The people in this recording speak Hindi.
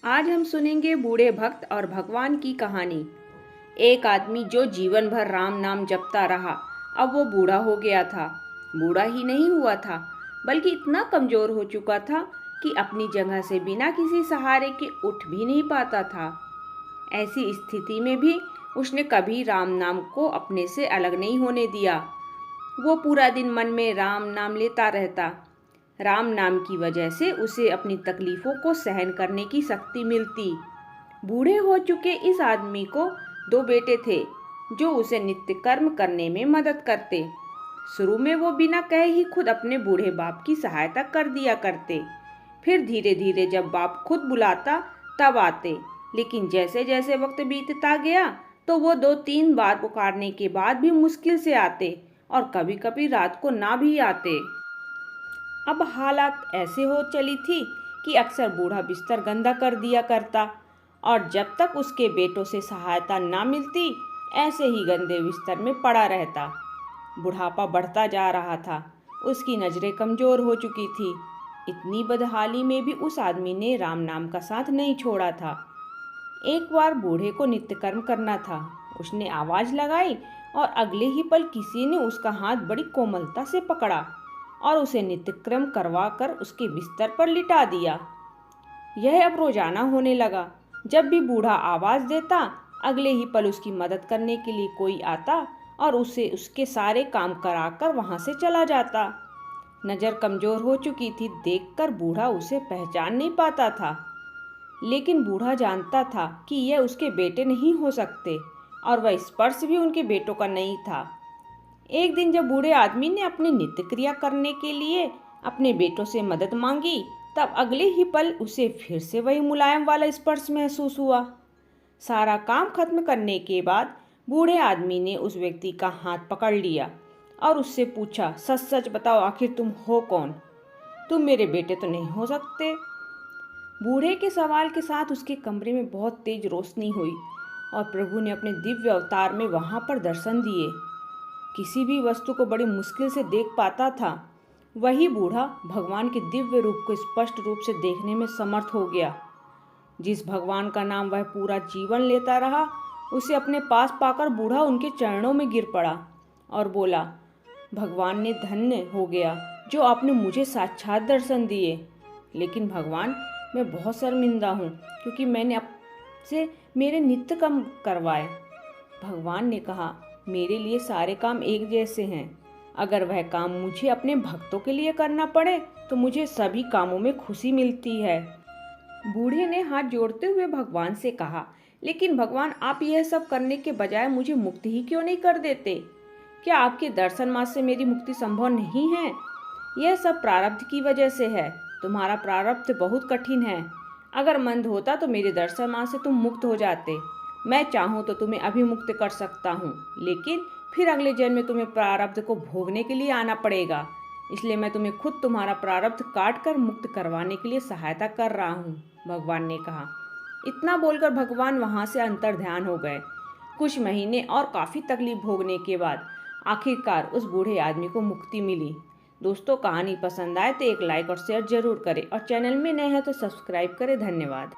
आज हम सुनेंगे बूढ़े भक्त और भगवान की कहानी। एक आदमी जो जीवन भर राम नाम जपता रहा, अब वो बूढ़ा हो गया था। बूढ़ा ही नहीं हुआ था, बल्कि इतना कमजोर हो चुका था कि अपनी जगह से बिना किसी सहारे के उठ भी नहीं पाता था। ऐसी स्थिति में भी उसने कभी राम नाम को अपने से अलग नहीं होने दिया। वो पूरा दिन मन में राम नाम लेता रहता। राम नाम की वजह से उसे अपनी तकलीफ़ों को सहन करने की शक्ति मिलती। बूढ़े हो चुके इस आदमी को दो बेटे थे जो उसे नित्य कर्म करने में मदद करते। शुरू में वो बिना कहे ही खुद अपने बूढ़े बाप की सहायता कर दिया करते। फिर धीरे धीरे जब बाप खुद बुलाता तब आते। लेकिन जैसे जैसे वक्त बीतता गया तो वो 2-3 बार पुकारने के बाद भी मुश्किल से आते और कभी कभी रात को ना भी आते। अब हालात ऐसे हो चली थी कि अक्सर बूढ़ा बिस्तर गंदा कर दिया करता और जब तक उसके बेटों से सहायता ना मिलती ऐसे ही गंदे बिस्तर में पड़ा रहता। बुढ़ापा बढ़ता जा रहा था, उसकी नज़रें कमज़ोर हो चुकी थी। इतनी बदहाली में भी उस आदमी ने राम नाम का साथ नहीं छोड़ा था। एक बार बूढ़े को नित्य कर्म करना था। उसने आवाज़ लगाई और अगले ही पल किसी ने उसका हाथ बड़ी कोमलता से पकड़ा और उसे नित्यक्रम करवा कर उसके बिस्तर पर लिटा दिया। यह अब रोजाना होने लगा। जब भी बूढ़ा आवाज़ देता अगले ही पल उसकी मदद करने के लिए कोई आता और उसे उसके सारे काम कराकर वहां से चला जाता। नज़र कमज़ोर हो चुकी थी, देखकर बूढ़ा उसे पहचान नहीं पाता था। लेकिन बूढ़ा जानता था कि यह उसके बेटे नहीं हो सकते और वह स्पर्श भी उनके बेटों का नहीं था। एक दिन जब बूढ़े आदमी ने अपनी नित्य क्रिया करने के लिए अपने बेटों से मदद मांगी तब अगले ही पल उसे फिर से वही मुलायम वाला स्पर्श महसूस हुआ। सारा काम खत्म करने के बाद बूढ़े आदमी ने उस व्यक्ति का हाथ पकड़ लिया और उससे पूछा, सच सच बताओ, आखिर तुम हो कौन? तुम मेरे बेटे तो नहीं हो सकते। बूढ़े के सवाल के साथ उसके कमरे में बहुत तेज रोशनी हुई और प्रभु ने अपने दिव्य अवतार में वहां पर दर्शन दिए। किसी भी वस्तु को बड़ी मुश्किल से देख पाता था, वही बूढ़ा भगवान के दिव्य रूप को स्पष्ट रूप से देखने में समर्थ हो गया। जिस भगवान का नाम वह पूरा जीवन लेता रहा, उसे अपने पास पाकर बूढ़ा उनके चरणों में गिर पड़ा और बोला, भगवान ने धन्य हो गया जो आपने मुझे साक्षात दर्शन दिए। लेकिन भगवान, मैं बहुत शर्मिंदा हूँ क्योंकि मैंने आपसे मेरे नित्य कर्म करवाए। भगवान ने कहा, मेरे लिए सारे काम एक जैसे हैं। अगर वह काम मुझे अपने भक्तों के लिए करना पड़े तो मुझे सभी कामों में खुशी मिलती है। बूढ़े ने हाथ जोड़ते हुए भगवान से कहा, लेकिन भगवान, आप यह सब करने के बजाय मुझे मुक्त ही क्यों नहीं कर देते? क्या आपके दर्शन मात्र से मेरी मुक्ति संभव नहीं है? यह सब प्रारब्ध की वजह से है। तुम्हारा प्रारब्ध बहुत कठिन है। अगर मंद होता तो मेरे दर्शन मात्र से तुम मुक्त हो जाते। मैं चाहूँ तो तुम्हें अभी मुक्त कर सकता हूँ, लेकिन फिर अगले जन्म में तुम्हें प्रारब्ध को भोगने के लिए आना पड़ेगा। इसलिए मैं तुम्हें खुद तुम्हारा प्रारब्ध काट कर मुक्त करवाने के लिए सहायता कर रहा हूँ, भगवान ने कहा। इतना बोलकर भगवान वहाँ से अंतर्ध्यान हो गए। कुछ महीने और काफ़ी तकलीफ भोगने के बाद आखिरकार उस बूढ़े आदमी को मुक्ति मिली। दोस्तों, कहानी पसंद आए तो एक लाइक और शेयर जरूर करें और चैनल में नए हैं तो सब्सक्राइब करें। धन्यवाद।